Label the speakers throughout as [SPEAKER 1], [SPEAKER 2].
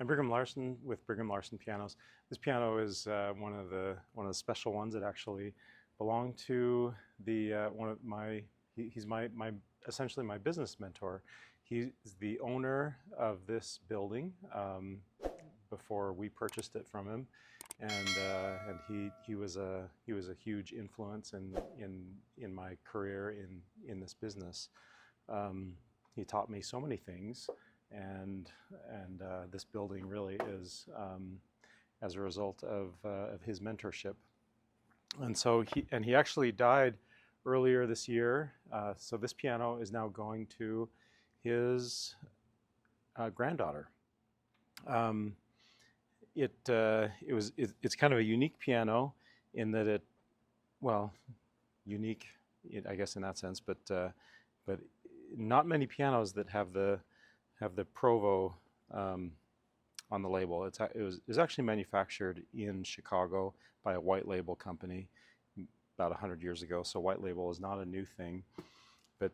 [SPEAKER 1] I'm Brigham Larson with Brigham Larson Pianos. This piano is one of the special ones that actually belong to the one of my he's my essentially my business mentor. He's the owner of this building before we purchased it from him, and he was a huge influence in my career in this business. He taught me so many things. And this building really is as a result of his mentorship. And so he actually died earlier this year. So this piano is now going to his granddaughter. It's kind of a unique piano in that unique, I guess in that sense, but not many pianos that have the Provo on the label. It was actually manufactured in Chicago by a white label company about 100 years ago. So white label is not a new thing, but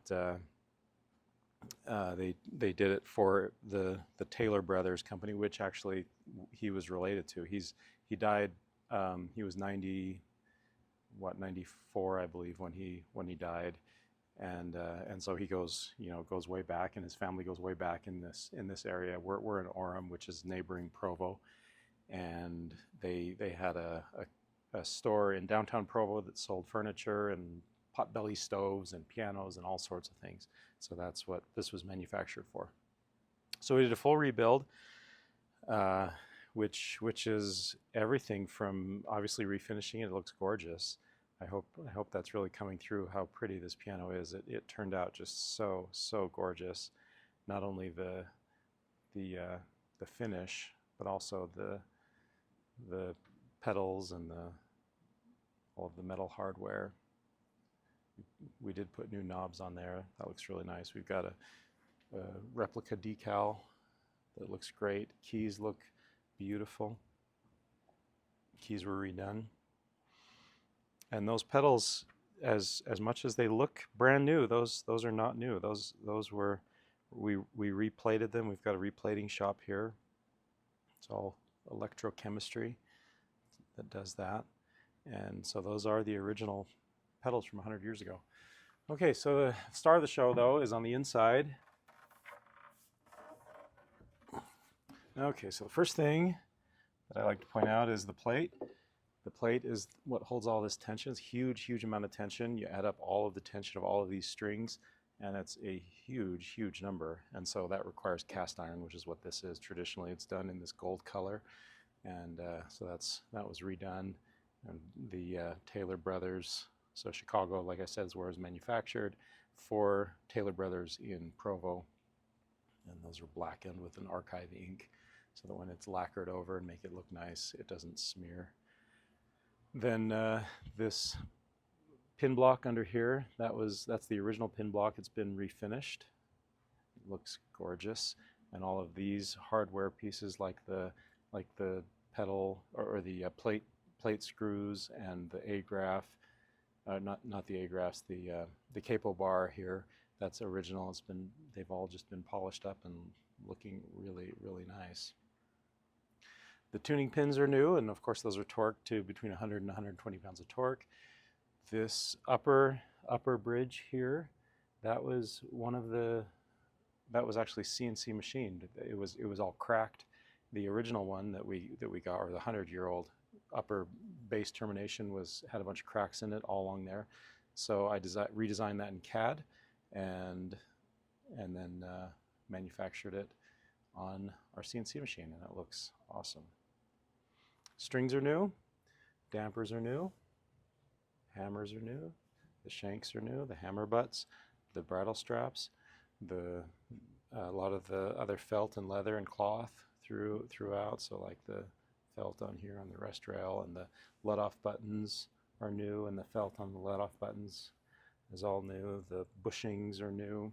[SPEAKER 1] they did it for the Taylor Brothers company, which actually he was related to. He died. He was 94, I believe, when he died. And so he goes way back, and his family goes way back in this area. We're in Orem, which is neighboring Provo, and they had a store in downtown Provo that sold furniture and potbelly stoves and pianos and all sorts of things. So that's what this was manufactured for. So we did a full rebuild, which is everything from obviously refinishing it. It looks gorgeous. I hope that's really coming through how pretty this piano is. It turned out just so gorgeous. Not only the finish, but also the pedals and all of the metal hardware. We did put new knobs on there. That looks really nice. We've got a replica decal that looks great. Keys look beautiful. Keys were redone. And those pedals, as much as they look brand new, those are not new. Those were we replated them. We've got a replating shop here. It's all electrochemistry that does that. And so those are the original pedals from 100 years ago. Okay, so the star of the show though is on the inside. Okay, so the first thing that I like to point out is the plate. The plate is what holds all this tension. It's a huge amount of tension. You add up all of the tension of all of these strings, and it's a huge number. And so that requires cast iron, which is what this is. Traditionally, it's done in this gold color, and so that was redone. And the Taylor Brothers, so Chicago, like I said, is where it was manufactured for Taylor Brothers in Provo. And those are blackened with an archive ink, so that when it's lacquered over and make it look nice, it doesn't smear. Then this pin block under here, that's the original pin block. It's been refinished. It looks gorgeous. And all of these hardware pieces, like the pedal or the plate screws and the A-graph, not the A-graphs, the capo bar here, that's original. They've all just been polished up and looking really nice. The tuning pins are new, and of course those are torqued to between 100 and 120 pounds of torque. This upper bridge here, that was actually CNC machined. It was all cracked. The original one that we got, or the 100-year-old upper base termination, had a bunch of cracks in it all along there. So I redesigned that in CAD, and then manufactured it on our CNC machine, and it looks awesome. Strings are new, dampers are new, hammers are new, the shanks are new, the hammer butts, the bridle straps, a lot of the other felt and leather and cloth throughout. So like the felt on here on the rest rail, and the let-off buttons are new, and the felt on the let-off buttons is all new. The bushings are new.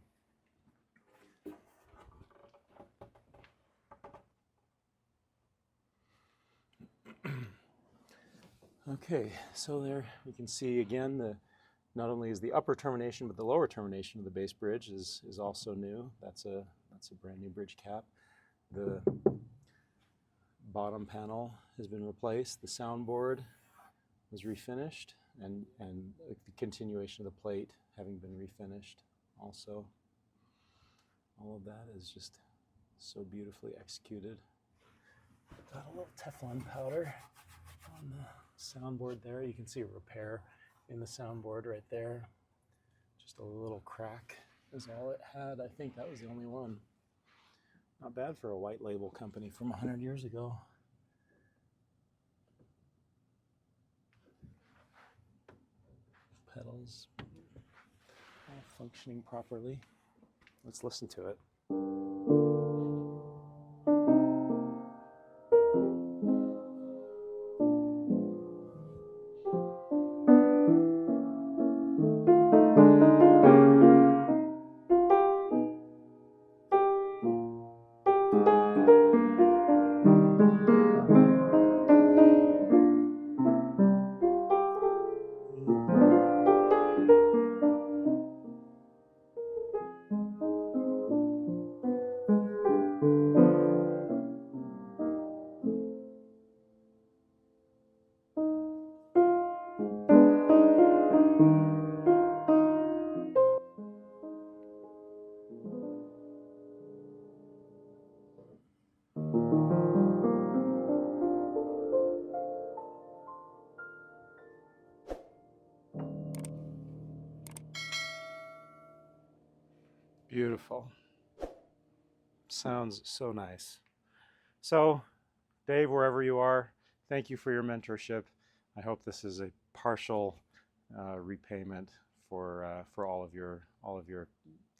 [SPEAKER 1] Okay, so there we can see again not only is the upper termination, but the lower termination of the base bridge is also new. That's a brand new bridge cap. The bottom panel has been replaced. The soundboard was refinished, and the continuation of the plate having been refinished also. All of that is just so beautifully executed. Got a little Teflon powder on the soundboard there. You can see a repair in the soundboard right there. Just a little crack is all it had. I think that was the only one. Not bad for a white label company from 100 years ago. Pedals all functioning properly. Let's listen to it. Beautiful. Sounds so nice. So, Dave, wherever you are, thank you for your mentorship. I hope this is a partial repayment for all of your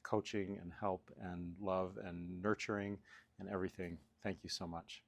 [SPEAKER 1] coaching and help and love and nurturing and everything. Thank you so much.